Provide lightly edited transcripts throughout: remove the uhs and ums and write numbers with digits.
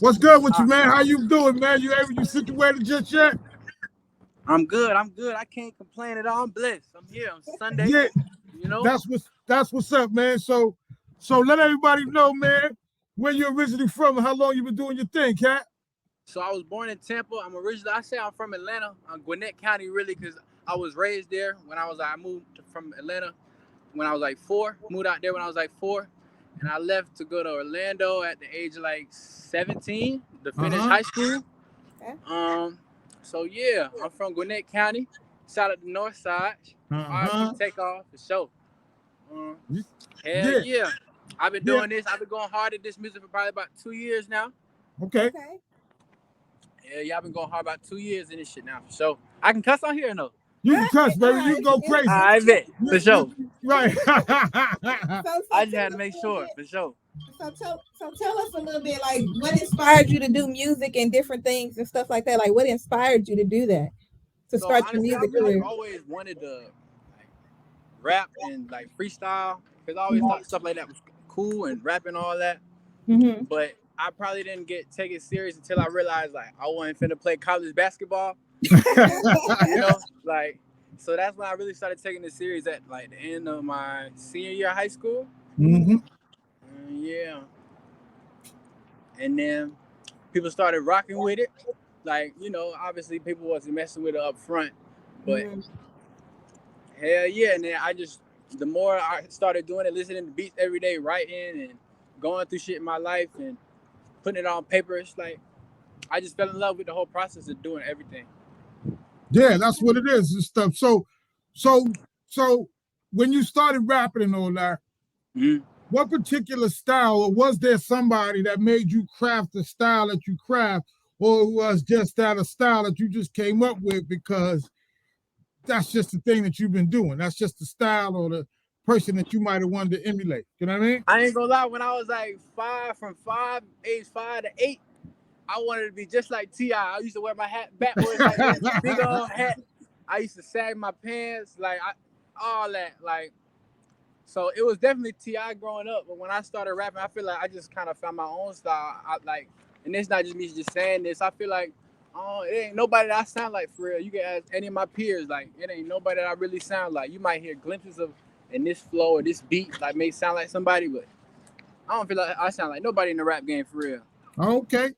What's good with you, man? How you doing, man? You situated just yet? I'm good. I'm good. I can't complain at all. I'm blessed. I'm here on Sunday. Yeah, You know. that's what's up, man. So let everybody know, man, where you originally from and how long you been doing your thing, cat. So I was born in Tampa. I say I'm from Atlanta, Gwinnett County, really, because I was raised there. I moved from Atlanta when I was like 4. Moved out there when I was like 4, and I left to go to Orlando at the age of like 17 to finish high school. Okay. So yeah, I'm from Gwinnett County, side of the north side. Take off for sure. Hell Yeah, yeah. I've been yeah. doing this. I've been going hard at this music for probably about 2 years now. Okay. Yeah, I've been going hard about 2 years in this shit now. For sure. I can cuss on here or no? You can cuss, baby. You can go crazy. I bet. For sure. Right. I just had to make sure. For sure. So tell us a little bit, like, what inspired you to do music and different things and stuff like that. Like, what inspired you to do that? To start honestly, your music I career? always wanted to like rap and like freestyle because I always thought stuff like that was cool and rapping all that. Mm-hmm. But I probably didn't take it serious until I realized like I wasn't finna play college basketball. Like, so that's when I really started taking it serious at like the end of my senior year of high school. Mm-hmm. Yeah. And then people started rocking with it. Like, obviously people wasn't messing with it up front. But hell yeah. And then the more I started doing it, listening to beats every day, writing and going through shit in my life and putting it on paper, it's like I just fell in love with the whole process of doing everything. Yeah, that's what it is and stuff. So when you started rapping and all that, what particular style, or was there somebody that made you craft the style that you craft, or was just that a style that you just came up with because that's just the thing that you've been doing? That's just the style or the person that you might have wanted to emulate. You know what I mean? I ain't gonna lie, when I was like age 5 to 8, I wanted to be just like T.I. I used to wear my hat backwards, like this big old hat. I used to sag my pants, like all that, like. So it was definitely T.I. growing up, but when I started rapping, I feel like I just kind of found my own style. And it's not just me just saying this. I feel like, it ain't nobody that I sound like for real. You can ask any of my peers, like it ain't nobody that I really sound like. You might hear glimpses of in this flow or this beat, like may sound like somebody, but I don't feel like I sound like nobody in the rap game for real. Okay.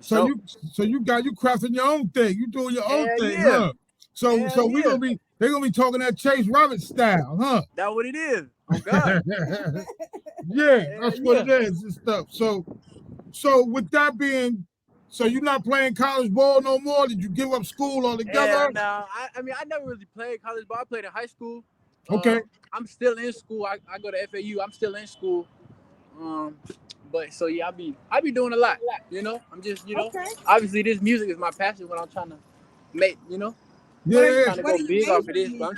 So you crafting your own thing. You doing your own thing, huh? So they're gonna be talking that Chase Roberts style, huh? That's what it is. Oh God. Yeah, that's what it is and stuff. So with that being, so you're not playing college ball no more? Did you give up school altogether? No. I mean, I never really played college ball. I played in high school. Okay. I'm still in school. I go to FAU. I'm still in school. But so yeah, I be doing a lot. I'm just obviously this music is my passion. What I'm trying to make. Yeah. I'm trying to go big off of this, but I'm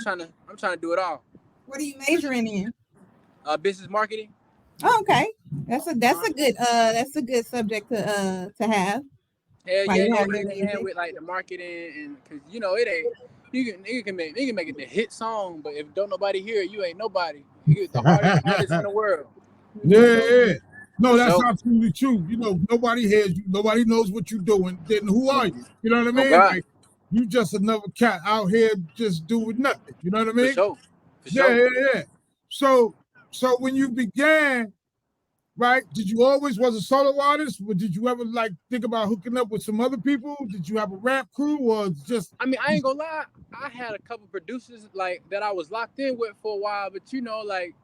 trying to do it all. What are you majoring in? Business marketing. Oh, okay. That's a good subject to have. Yeah, with like the marketing and because it ain't you can make it the hit song, but if don't nobody hear it, you ain't nobody. You get the hardest artist in the world. Yeah. No, that's absolutely true. Nobody hears you. Nobody knows what you're doing. Then who are you? You know what I mean? Like you just another cat out here just doing nothing. You know what I mean? For sure. Yeah. So when you began, right? Did you always was a solo artist, or did you ever like think about hooking up with some other people? Did you have a rap crew, or just? I mean, I ain't gonna lie. I had a couple producers like that I was locked in with for a while, but like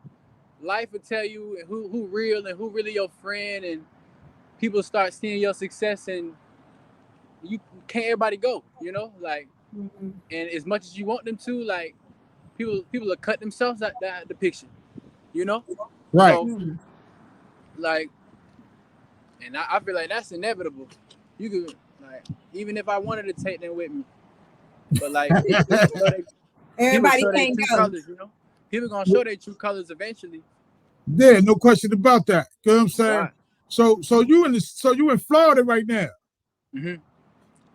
life will tell you who real and who really your friend, and people start seeing your success, and you can't everybody go. Like, and as much as you want them to, like people will cut themselves out the picture. Right. So, like, and I feel like that's inevitable. You could like, even if I wanted to take them with me, but like, everybody can't go. Colors, people gonna show their true colors eventually. Yeah, no question about that. You know what I'm saying? Right. So you in Florida right now. Mm-hmm.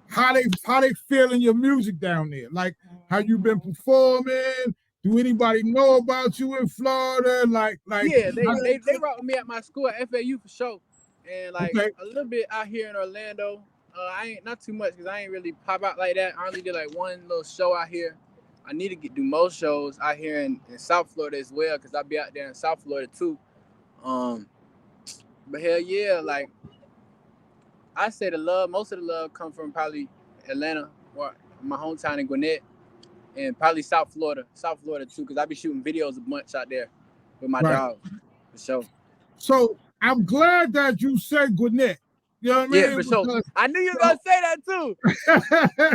How they feeling your music down there? Like, how you been performing? Do anybody know about you in Florida? Like yeah, they rock with me at my school at FAU for sure. and like a little bit out here in Orlando. I ain't not too much because I ain't really pop out like that. I only did like one little show out here. I need to do more shows out here in South Florida as well because I'll be out there in South Florida too. But hell yeah, like I say most of the love come from probably Atlanta or my hometown in Gwinnett, and probably South Florida too, because I be shooting videos a bunch out there with my dog, for sure. So I'm glad that you said Gwinnett. You know what I mean? Yeah, for sure. I knew you were gonna say that too.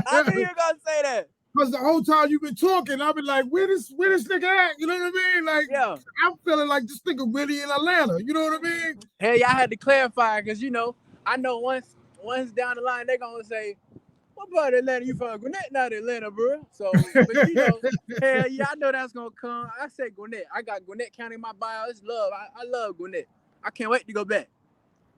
I knew you were gonna say that. Because the whole time you've been talking, I've been like, where this nigga at? You know what I mean? Like, yeah. I'm feeling like this nigga really in Atlanta. You know what I mean? Hey, y'all had to clarify because, you know, I know once down the line, they're going to say, what part of Atlanta you from? Gwinnett, not Atlanta, bro. So, but you know, hell yeah, I know that's going to come. I said Gwinnett. I got Gwinnett County in my bio. It's love. I love Gwinnett. I can't wait to go back.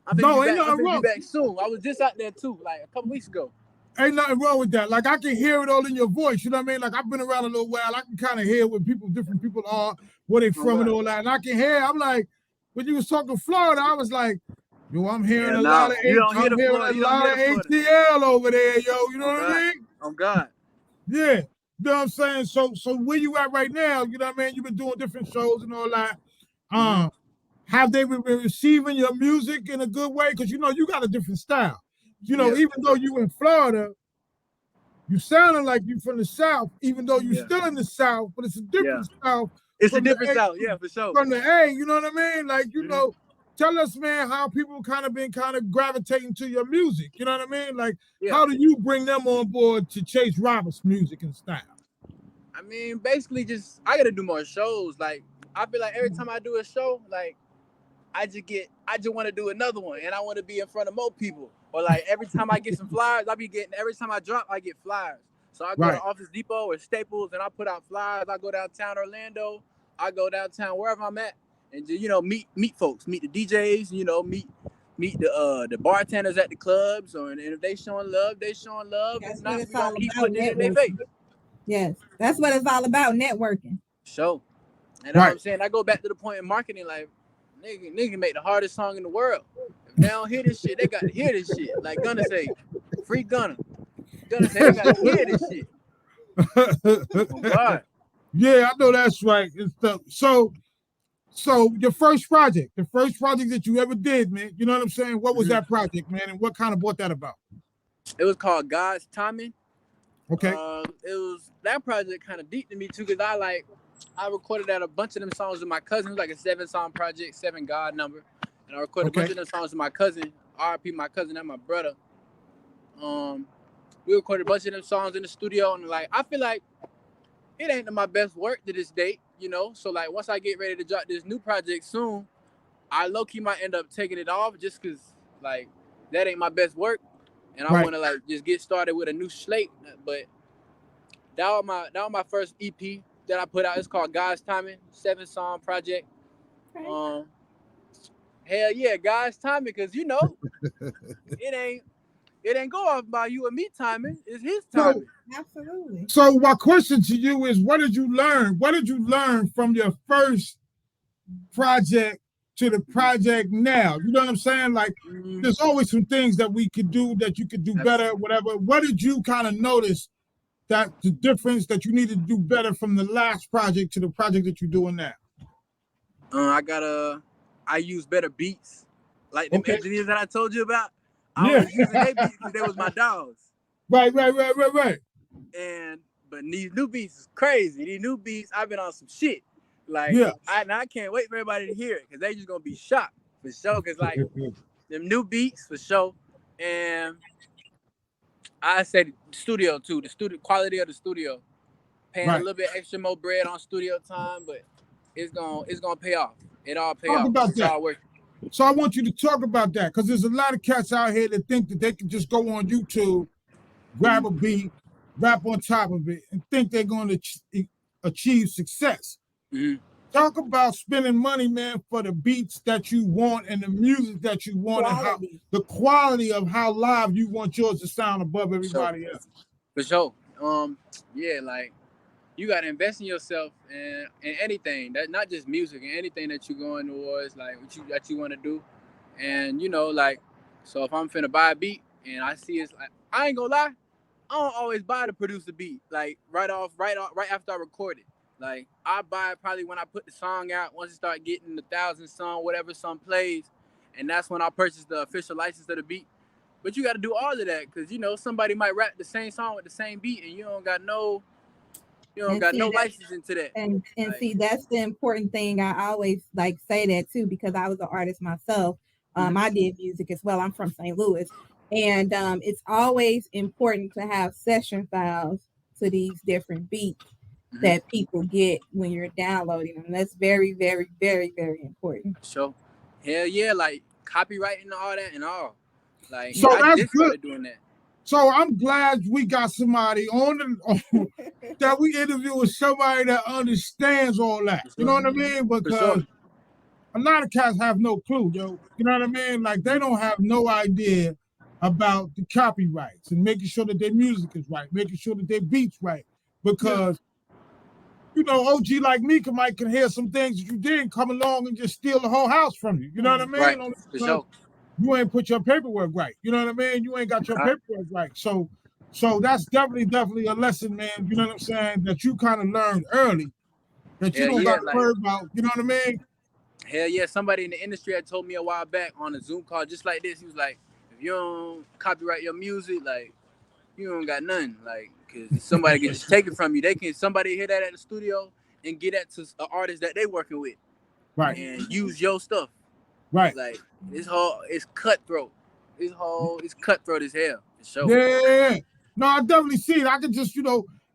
I'm gonna be back soon. I was just out there too, like a couple weeks ago. Ain't nothing wrong with that. Like I can hear it all in your voice. You know what I mean? Like I've been around a little while. I can kind of hear what different people are, where they from and all that. And I can hear. I'm like, when you was talking Florida, I was like, yo, I'm hearing a lot of ATL over there, yo. You know what I mean? Oh God. Yeah. You know what I'm saying? So where you at right now? You know what I mean? You've been doing different shows and all that. Have they been receiving your music in a good way? Because you know you got a different style. You know, even though you in Florida, you sounding like you from the South, even though you still in the South, but it's a different South. It's a different South, for sure. From the A, you know what I mean? Like, you know, tell us, man, how people been gravitating to your music. You know what I mean? Like, how do you bring them on board to Chase Roberts' music and style? I mean, basically just, I got to do more shows. Like, I feel like every time I do a show, like, I just want to do another one, and I want to be in front of more people. Or like every time I get some flyers, every time I drop, I get flyers. So I go to Office Depot or Staples, and I put out flyers. I go downtown Orlando. I go downtown wherever I'm at, and just, you know, meet folks, meet the DJs, you know, meet the bartenders at the clubs, and if they showing love, they showing love. That's if not, what it's all keep about. putting it in their face. Yes, that's what it's all about, networking. And that's what I'm saying. I go back to the point in marketing, like, nigga make the hardest song in the world. If they don't hear this shit, they gotta hear this shit. Like Gunna say, free Gunna. Gunna say they gotta hear this shit. Oh God. Yeah, I know that's right. And stuff. So your first project that you ever did, man, you know what I'm saying? What was that project, man? And what kind of brought that about? It was called God's Timing. Okay. That project kind of deep to me too, because I recorded a bunch of them songs with my cousin. It was like a 7-song project, 7 God number. And I recorded a bunch of them songs with my cousin, RIP my cousin and my brother. We recorded a bunch of them songs in the studio, and like I feel like it ain't my best work to this date, you know. So like once I get ready to drop this new project soon, I low-key might end up taking it off just because like that ain't my best work. And I want to like just get started with a new slate. But that was my first EP that I put out. It's called God's Timing, 7-song project. Hell yeah, God's timing, because you know it ain't go off by you and me timing. It's his timing. Absolutely. So my question to you is, what did you learn? What did you learn from your first project to the project now? You know what I'm saying? Like, there's always some things that we could do that you could do better, whatever. What did you kind of notice that the difference that you need to do better from the last project to the project that you're doing now? I use better beats, like them engineers that I told you about. I was using their beats because they was my dogs. Right. But these new beats is crazy. These new beats, I've been on some shit. Like, I can't wait for everybody to hear it because they just gonna be shocked for sure. Cause like them new beats for sure, and I said studio too. The studio quality of the studio, paying a little bit extra more bread on studio time, but it's gonna pay off. It all pay off. About it's all working. So I want you to talk about that, because there's a lot of cats out here that think that they can just go on YouTube, grab a beat, rap on top of it, and think they're going to achieve success. Talk about spending money, man, for the beats that you want and the music that you want, and how the quality of how live you want yours to sound above everybody else. For sure. Like, you got to invest in yourself and anything, that not just music, and anything that you're going towards, like that you want to do. And you know, like, so if I'm finna buy a beat and I see it's like, I ain't gonna lie, I don't always buy to produce the beat like right after I record it. Like I buy it probably when I put the song out. Once it start getting 1,000 song, whatever song plays, and that's when I purchase the official license of the beat. But you got to do all of that because you know somebody might rap the same song with the same beat, and you don't got no license into that. And Like, see, that's the important thing. I always like say that too because I was an artist myself. I did music as well. I'm from St. Louis, and it's always important to have session files to these different beats that people get when you're downloading them. That's very, very, very, very important. So, hell yeah, like copywriting and all that and all. Like, so I that's just good. started doing that. So I'm glad we got somebody that we interview with somebody that understands all that. You know what I mean? Because a lot of cats have no clue, yo. You know what I mean? Like they don't have no idea about the copyrights and making sure that their music is right, making sure that their beats right. Because you know, OG like me can hear some things that you did come along and just steal the whole house from you. You know what I mean? Right. For sure. You ain't put your paperwork right. You know what I mean? You ain't got your paperwork right. So that's definitely a lesson, man. You know what I'm saying? That you kind of learned early. That you don't got to worry about. You know what I mean? Hell yeah. Somebody in the industry had told me a while back on a Zoom call just like this. He was like, if you don't copyright your music, like, you don't got nothing. Like, because somebody can just take it from you. Somebody hear that at the studio and get that to an artist that they working with. Right. And use your stuff. Right. Like, it's cutthroat. It's cutthroat as hell. For sure. Yeah. No, I definitely see it. I can just,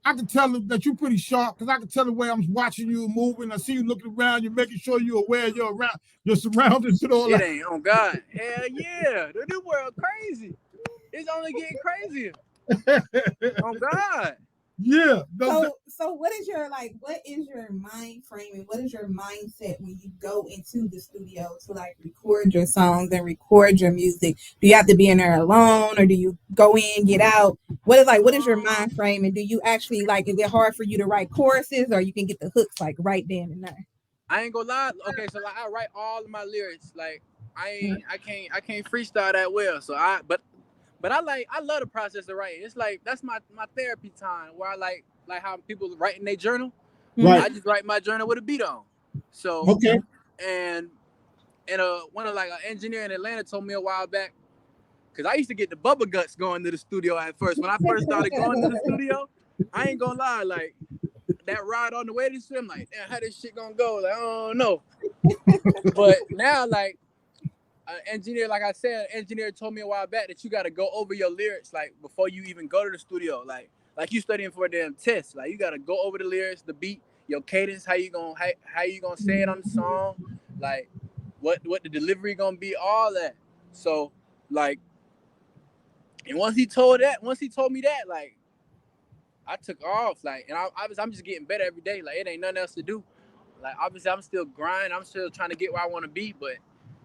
I can tell that you're pretty sharp because I can tell the way I'm watching you moving. I see you looking around. You're making sure you're aware you're around your surroundings and all that. It ain't on God. Hell yeah. The new world crazy. It's only getting crazier. On God. Yeah. So what is your mind frame and what is your mindset when you go into the studio to like record your songs and record your music? Do you have to be in there alone or do you go in, get out? What is your mind frame and do you actually is it hard for you to write choruses or you can get the hooks like right then and there? I ain't gonna lie. Okay, so like I write all of my lyrics. Like I can't freestyle that well. So But I love the process of writing. It's like that's my therapy time where I like how people write in their journal. Right. I just write my journal with a beat on. So okay. And one of an engineer in Atlanta told me a while back, because I used to get the bubble guts going to the studio at first. When I first started going to the studio, I ain't gonna lie, like that ride on the way to swim, like, damn, how this shit gonna go? Like, I don't know. But now, like, like I said, an engineer told me a while back that you got to go over your lyrics like before you even go to the studio. Like you studying for a damn test. Like you got to go over the lyrics, the beat, your cadence, how you gonna say it on the song, like what the delivery gonna be, all that. So like, and once he told me that, like I took off. Like, and I'm just getting better every day. Like it ain't nothing else to do. Like obviously I'm still grinding. I'm still trying to get where I want to be, but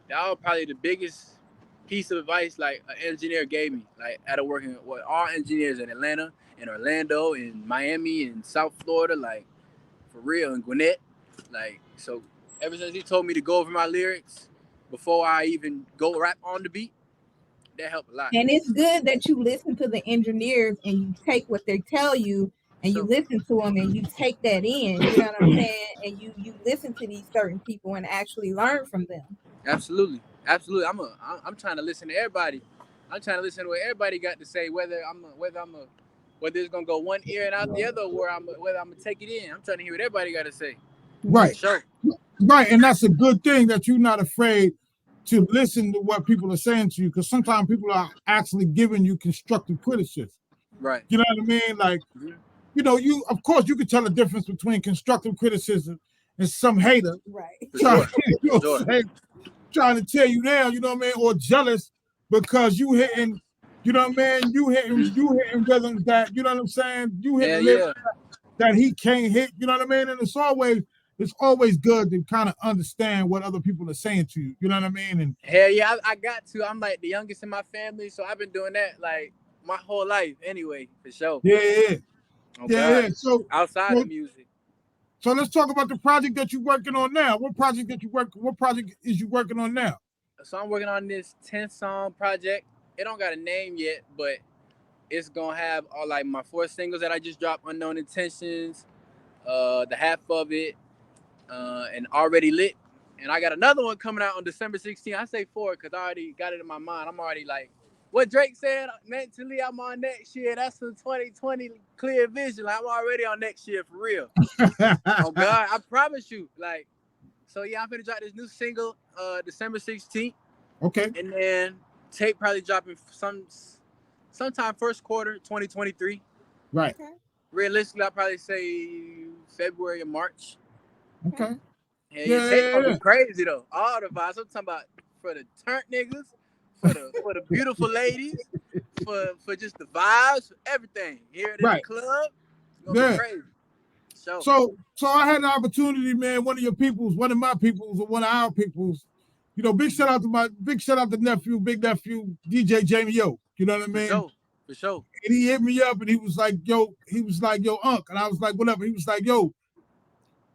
that was probably the biggest piece of advice like an engineer gave me, like out of working with all engineers in Atlanta, in Orlando, in Miami, in South Florida, like for real, in Gwinnett. Like, so ever since he told me to go over my lyrics before I even go rap on the beat, that helped a lot. And it's good that you listen to the engineers and you take what they tell you and you listen to them and you take that in, you know what I'm saying? And you listen to these certain people and actually learn from them. Absolutely. I'm trying to listen to everybody. I'm trying to listen to what everybody got to say, whether it's gonna go one ear and out the other, or whether I'm gonna take it in. I'm trying to hear what everybody got to say. Right. Sure. Right, and that's a good thing that you're not afraid to listen to what people are saying to you, because sometimes people are actually giving you constructive criticism. Right. You know what I mean? Like, you of course you can tell the difference between constructive criticism and some hater. Right. Trying to tear you down, you know what I mean, or jealous because you hitting, you know what I mean, you hitting rhythms that, you know what I'm saying, you hitting lyrics that he can't hit, you know what I mean, and it's always good to kind of understand what other people are saying to you, you know what I mean, and hell yeah, I got to. I'm like the youngest in my family, so I've been doing that like my whole life anyway, for sure. Yeah. So outside of music. So let's talk about the project that you're working on now. What project is you working on now? So I'm working on this 10-song project. It don't got a name yet, but it's gonna have all like my 4 singles that I just dropped, Unknown Intentions, the half of it, and Already Lit. And I got another one coming out on December 16th. I say 4 because I already got it in my mind. I'm already like, what Drake said, mentally I'm on next year. That's the 2020 clear vision. Like, I'm already on next year for real. Oh God, I promise you. Like, so yeah, I'm gonna drop this new single December 16th. Okay. And then tape probably dropping sometime first quarter 2023. Right. Okay. Realistically, I'll probably say February or March. Okay. Yeah, tape gonna be crazy though. All the vibes. I'm talking about for the turnt niggas, for the beautiful ladies, for just the vibes, for everything. Here in the club, it's gonna be crazy. So I had an opportunity, man. One of my peoples, or one of our peoples. You know, big shout out to nephew, big nephew, DJ Jamie Yo. You know what I mean? For sure. And he hit me up and he was like, yo, Unc. And I was like, whatever. He was like, yo,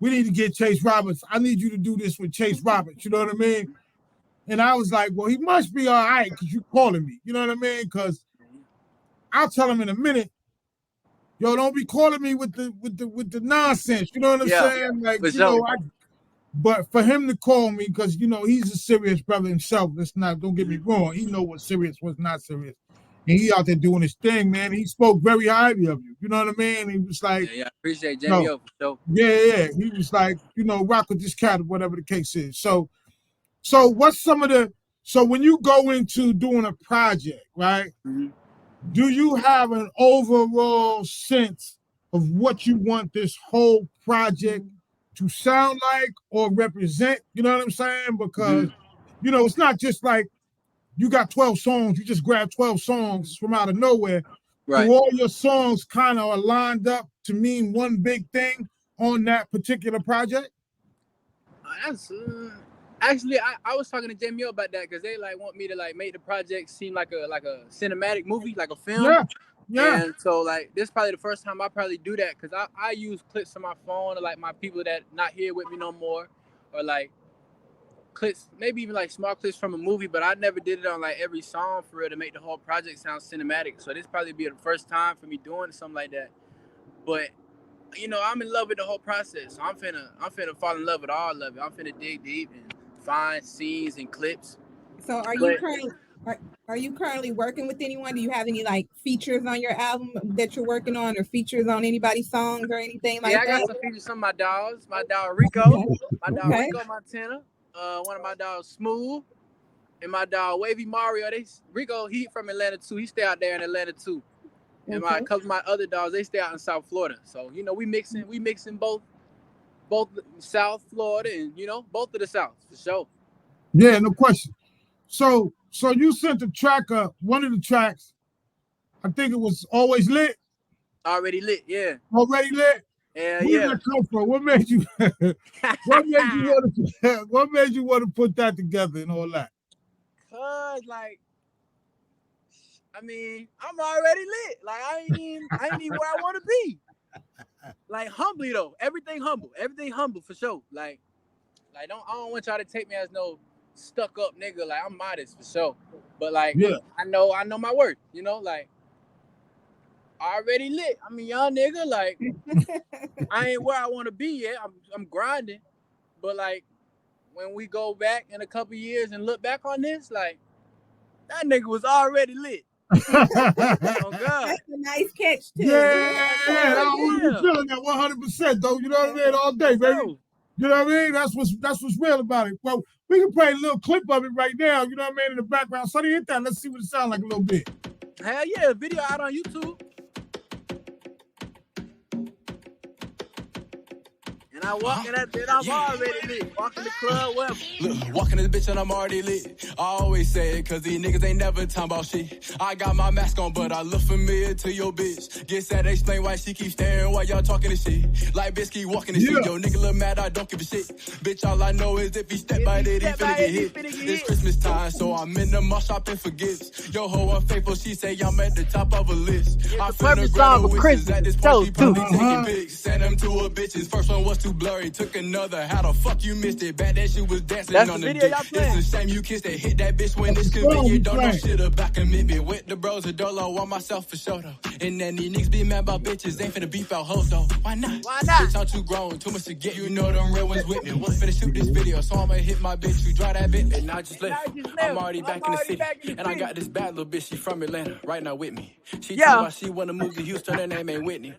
we need to get Chase Roberts. I need you to do this with Chase Roberts. You know what I mean? And I was like, well, he must be all right because you calling me. You know what I mean? Because I'll tell him in a minute. Yo, don't be calling me with the nonsense. You know what I'm saying? Like, but for him to call me, because he's a serious brother himself. Don't get me wrong. He know what's serious, what's not serious. And he out there doing his thing, man. He spoke very highly of you. You know what I mean? He was like, I appreciate Jamie for sure. Yeah. He was like, rock with this cat or whatever the case is. So what's so when you go into doing a project, right? Mm-hmm. Do you have an overall sense of what you want this whole project to sound like or represent? You know what I'm saying? Because, it's not just like you got 12 songs, you just grab 12 songs from out of nowhere. Right. So all your songs kind of are lined up to mean one big thing on that particular project? Actually, I was talking to Jamie about that because they want me to make the project seem like a cinematic movie, like a film. Yeah. And so this is probably the first time I probably do that because I use clips on my phone or my people that not here with me no more, or clips, maybe even small clips from a movie, but I never did it on every song for real to make the whole project sound cinematic. So this probably be the first time for me doing something like that. But I'm in love with the whole process. So I'm finna fall in love with all of it. I'm finna dig deep and find scenes and clips. So are you currently working with anyone? Do you have any features on your album that you're working on, or features on anybody's songs or anything like that? Yeah, I got some features on my dogs. My dog Rico, Rico Montana. One of my dogs Smooth, and my dog Wavy Mario. Rico, he from Atlanta too. He stay out there in Atlanta too. And a couple of my other dogs, they stay out in South Florida. So we mixing both South Florida and both of the South for sure. Yeah, no question. So you sent the track up. One of the tracks, I think it was Always Lit. Already Lit, yeah. Already Lit. Yeah, Where did that come from? What made you? What made you want to put that together and all that? Cause I'm already lit. I ain't even where I want to be. Humbly though, everything humble for sure. I don't want y'all to take me as no stuck up nigga. I'm modest for sure, but I know my worth. Already lit. I'm a young nigga. I ain't where I want to be yet. I'm grinding, but when we go back in a couple years and look back on this, that nigga was already lit. Oh God, that's a nice catch too. Yeah. I'm feeling that 100% though. You know what I mean? All day, baby. You know what I mean? That's what's real about it. Well, we can play a little clip of it right now. You know what I mean? In the background. Sonny, hit that. Let's see what it sounds like a little bit. Hell yeah, video out on YouTube. And I walk in that bitch, I'm already lit. Walk in the club, whatever. Look, walking this bitch and I'm already lit. I always say it, cause these niggas ain't never talking about shit. I got my mask on, but I look familiar to your bitch. Guess that explain why she keep staring while y'all talking this shit. Bitch keep walking this shit. Yo, nigga look mad, I don't give a shit. Bitch, all I know is if he step by it, he finna get hit. It's Christmas time, so I'm in the mall shopping for gifts. Yo, ho unfaithful, she say I'm at the top of a list. I finna grab her wishes at this party, probably taking pics. Send them to her bitches. First one was too blurry. Took another. How the fuck you missed it? Back that shit was dancing That's on the the video dick. y'all playing. It's a shame you kissed it. Hit that bitch when it's That's the convenient. song Don't know we shit about commitment. With the bros a dolo. Want myself for sure though. And then these niggas be mad about bitches. Ain't finna beef out hoes though. Why not? Why not? Bitch, I'm too grown. Too much to get. You know them real ones with me. Finna shoot this video. So I'ma hit my bitch. You draw that bitch. And I just left. I'm already back in the city. And I got this bad little bitch. She from Atlanta. Right now with me. She told me she wanna move to Houston. Her name ain't Whitney.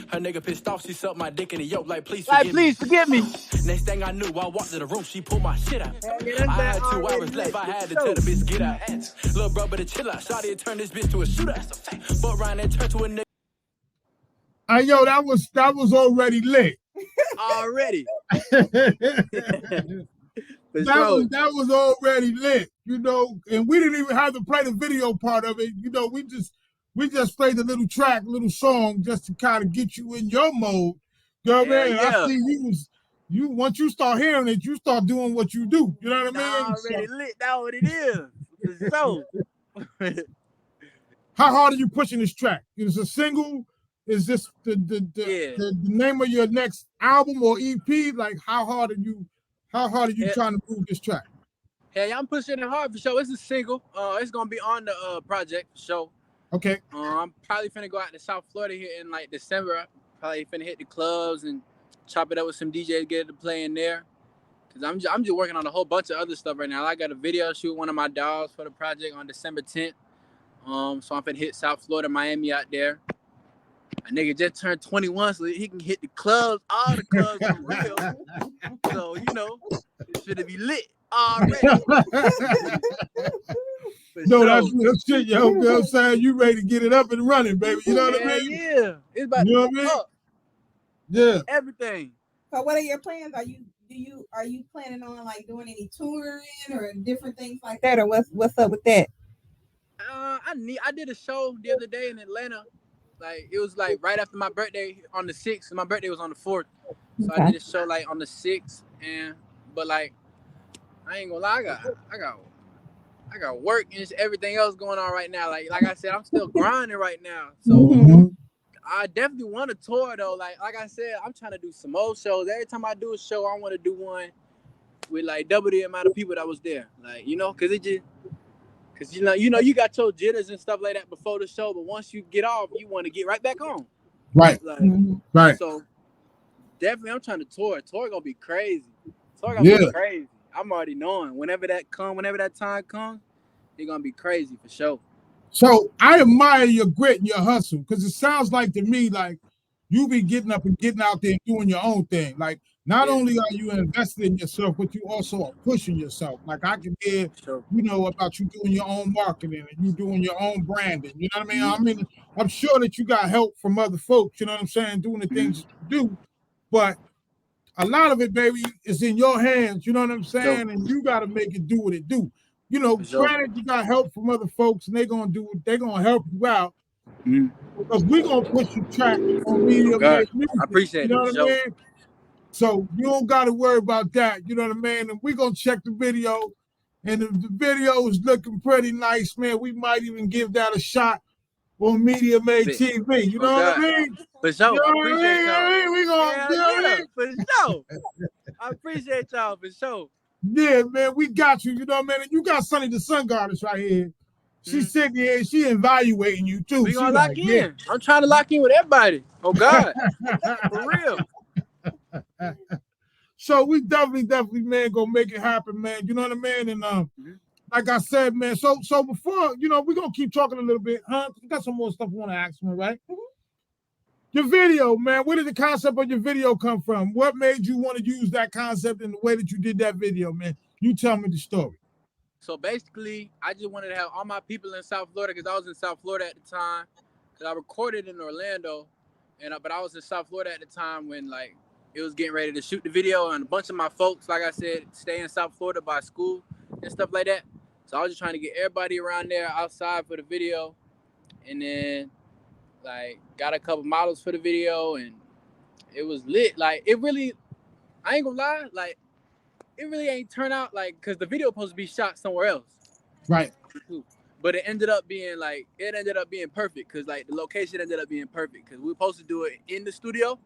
Her nigga pissed off. She sucked my dick in the yoke. Like, please forgive me. Next thing I knew, I walked to the room. She pulled my shit out. I had 2 hours left. I had to tell the bitch get out. Little bro, better chill out. Shawty turned this bitch to a shootout. But Ryan and turned to a nigga. Yo, that was already lit. Already. that was already lit, you know, and we didn't even have to play the video part of it. You know, we just played the little track, little song, just to kind of get you in your mode. You know what I mean? I see you once you start hearing it, you start doing what you do. You know what I mean? Already lit. That's what it is. So. How hard are you pushing this track? Is it a single? Is this the name of your next album or EP? Like, how hard are you trying to move this track? Hey, I'm pushing it hard for sure. It's a single. It's gonna be on the project for sure. Okay. I'm probably finna go out to South Florida here in like December. Probably finna hit the clubs and chop it up with some DJs, get it to play in there. Cause I'm just working on a whole bunch of other stuff right now. I got a video shoot one of my dogs for the project on December 10th. So I'm finna hit South Florida, Miami out there. A nigga just turned 21, so he can hit the clubs, all the clubs for real. So, you know, it should be lit already. No, that's real shit, yo. You know what I'm saying? You ready to get it up and running, baby. You know what I mean? Yeah. It's about to go up. Yeah. Everything. So what are your plans? Are you planning on like doing any touring or different things like that, or what's up with that? I did a show the other day in Atlanta. Like, it was like right after my birthday on the 6th. My birthday was on the 4th. So I did a show like on the 6th. But like, I ain't gonna lie, I got work and everything else going on right now. Like I said, I'm still grinding right now. So I definitely want to tour though. Like I said, I'm trying to do some more shows. Every time I do a show, I want to do one with like double the amount of people that was there. Like, you know, cause you got your jitters and stuff like that before the show, but once you get off, you want to get right back on. Right. Like, right. So definitely I'm trying to tour. Tour gonna be crazy. Tour gonna be crazy. I'm already knowing. Whenever that time comes, it's gonna be crazy for sure. So I admire your grit and your hustle, because it sounds like to me like you be getting up and getting out there and doing your own thing. Like, not only are you invested in yourself, but you also are pushing yourself. Like, I can hear, you know, about you doing your own marketing and you doing your own branding. You know what I mean? I mean, I'm sure that you got help from other folks, you know what I'm saying, doing the things that you do. But a lot of it, baby, is in your hands, you know what I'm saying? And you got to make it do what it do. You know, granted, you got help from other folks, and they're going to help you out. Because we're going to push your track on Media Made Music. I appreciate it. You know what I mean? So you don't got to worry about that. You know what I mean? And we're going to check the video. And if the video is looking pretty nice, man, we might even give that a shot on Media Made TV. You know what I mean? For sure. You know I appreciate y'all. We gonna, for sure. I appreciate y'all for sure. Yeah, man, we got you. You know what I mean? And you got Sunny the Sun Goddess right here. She's sitting here and she evaluating you too. We gonna lock in. Yeah. I'm trying to lock in with everybody. Oh God. For real. So we definitely, man, gonna make it happen, man. You know what I mean? And like I said, man, so before, you know, we're gonna keep talking a little bit, huh? We got some more stuff we want to ask me, right? Your video, man, where did the concept of your video come from? What made you want to use that concept in the way that you did that video, man? You tell me the story. So basically, I just wanted to have all my people in South Florida, because I was in South Florida at the time. Because I recorded in Orlando, but I was in South Florida at the time when like it was getting ready to shoot the video, and a bunch of my folks, like I said, stay in South Florida by school and stuff like that. So I was just trying to get everybody around there outside for the video, and then like got a couple models for the video, and it was lit. Like, it really, I ain't gonna lie, like it really ain't turn out like, because the video was supposed to be shot somewhere else, right? But it ended up being perfect, because like the location ended up being perfect, because we were supposed to do it in the studio,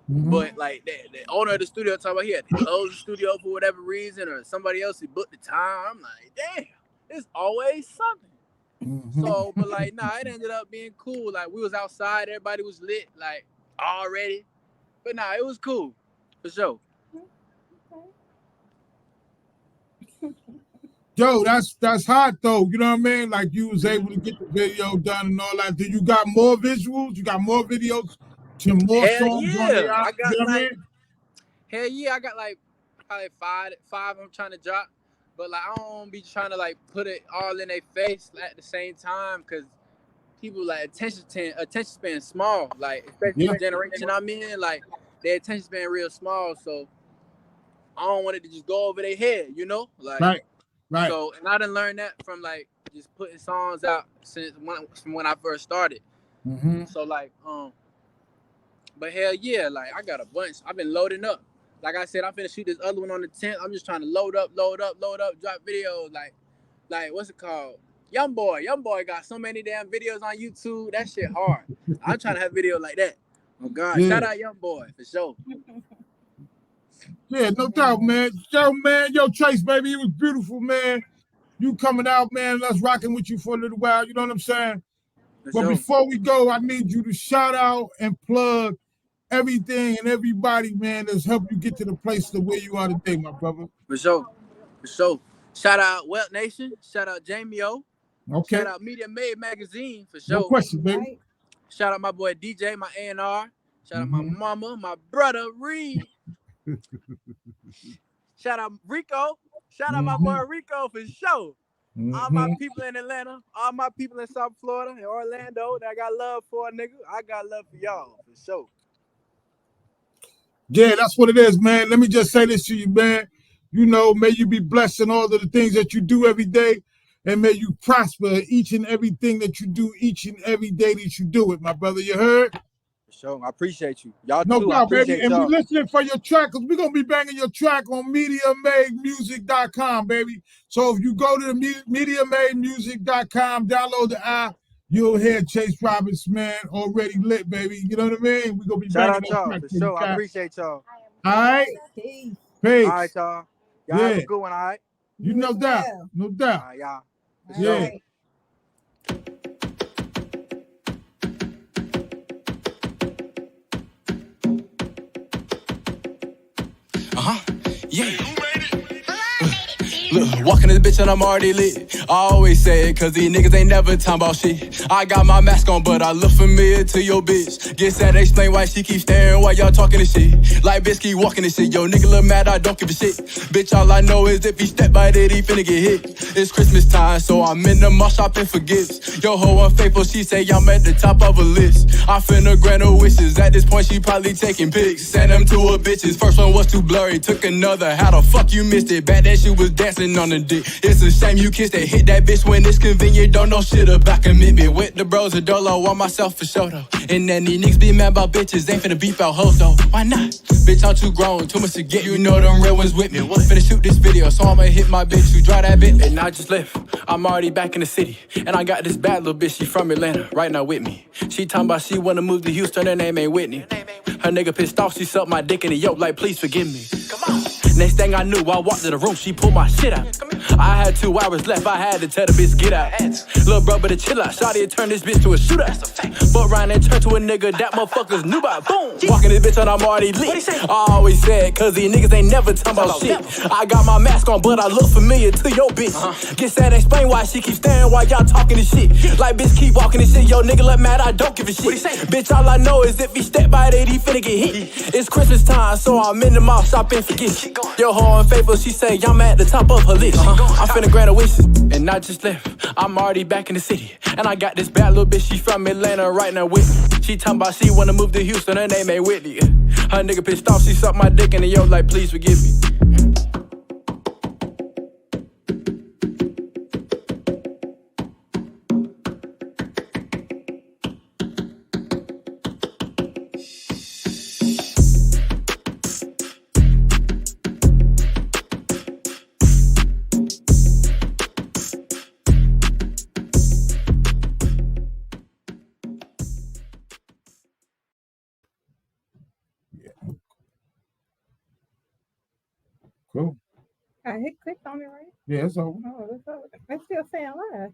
But like the owner of the studio talking about he had to close the studio for whatever reason, or somebody else he booked the time. I'm like, damn, it's always something. So, but like, nah, it ended up being cool. Like we was outside, everybody was lit, like already. But nah, it was cool, for sure. Yo, that's hot though. You know what I mean? Like you was able to get the video done and all that. Did you got more visuals? You got more videos to more Hell songs yeah. on the album? I got You know what I like, mean? hell yeah, I got like probably five I'm trying to drop. But like I don't be trying to like put it all in their face at the same time, because people like attention span small. Like especially the generation I'm in, like their attention span real small. So I don't want it to just go over their head, you know? Like Right. So, and I done learned that from like just putting songs out from when I first started. So like, but hell yeah, like I got a bunch. I've been loading up. Like I said, I'm finna shoot this other one on the 10th. I'm just trying to load up, drop videos. Like what's it called? Young boy got so many damn videos on YouTube. That shit hard. I'm trying to have videos like that. Oh God, shout out Young Boy for sure. Yeah, no doubt, man. Yo, Trace, baby, it was beautiful, man. You coming out, man. Let's rocking with you for a little while. You know what I'm saying? But before we go, I need you to shout out and plug everything and everybody, man, that's helped you get to the place to where you are today, my brother. For sure. Shout out Wealth Nation. Shout out Jamie O. Okay. Shout out Media Made Magazine for sure. No question, baby. Shout out my boy DJ, my A&R. Shout out my mama, my brother Reed. Shout out Rico. Shout out my boy Rico for sure. All my people in Atlanta, all my people in South Florida and Orlando that I got love for, nigga. I got love for y'all for sure. Yeah, that's what it is, man. Let me just say this to you, man. You know, may you be blessed in all of the things that you do every day, and may you prosper each and everything that you do each and every day that you do it, my brother. You heard? For sure. I appreciate you. Y'all no too. doubt, I appreciate baby. y'all. And we listening for your track, because we're going to be banging your track on MediaMadeMusic.com, baby. So if you go to the MediaMadeMusic.com, download the app, you'll hear Chase Roberts, man, already lit, baby. You know what I mean? We're going to be Shout banging out y'all for sure. I appreciate y'all. All right? Peace. Peace. All right, y'all. Y'all have a good one, all right? You no doubt. No doubt. All right, y'all. Yeah. Right. Yeah. Look, walking this bitch and I'm already lit. I always say it, cause these niggas ain't never talking about shit. I got my mask on, but I look familiar to your bitch. Guess that explain why she keep staring while y'all talking this shit. Like bitch keep walking this shit. Yo, nigga look mad, I don't give a shit. Bitch, all I know is if he step by it, he finna get hit. It's Christmas time, so I'm in the mall shopping for gifts. Yo, ho unfaithful, she say I'm at the top of a list. I finna grant her wishes. At this point, she probably taking pics. Send them to her bitches. First one was too blurry, took another. How the fuck you missed it? Bad that she was dancing on the dick. It's a shame you kissed it. Hit that bitch when it's convenient. Don't know shit about commitment. With the bros a dolo on myself for sure though. And then these niggas be mad about bitches. Ain't finna beef out hoes though. Why not? Bitch, I'm too grown. Too much to get. You know them real ones with me. Finna shoot this video, so I'ma hit my bitch. You dry that bitch. And I just left. I'm already back in the city. And I got this bad little bitch. She from Atlanta. Right now with me. She talking about she wanna move to Houston. Her name ain't Whitney. Her nigga pissed off. She sucked my dick in the yoke. Like, please forgive me. Come on. Next thing I knew, I walked to the room, she pulled my shit out. I had 2 hours left, I had to tell the bitch get out. Lil' bro, better chill out. Shawty had turned this bitch to a shootout. But Ryan and turned to a nigga that motherfuckers knew about. Boom! Walking this bitch and I'm already lit. I always said, cause these niggas ain't never talking about shit. I got my mask on, but I look familiar to your bitch. Guess that explain why she keep staring while y'all talking this shit. Like bitch keep walking this shit, yo nigga look mad, I don't give a shit. Bitch, all I know is if he step by it, he finna get hit. It's Christmas time, so I'm in the mall shopping for gifts. Yo, ho unfaithful, she say I'm at the top of her list. I'm finna grant her wishes, and I just left. I'm already back in the city, and I got this bad little bitch. She from Atlanta, right now with me. She talking about she wanna move to Houston. Her name ain't Whitney. Her nigga pissed off. She sucked my dick in the yo like, please forgive me. I hit clicked on it, right? Yeah, it's over. Oh, it's still saying live.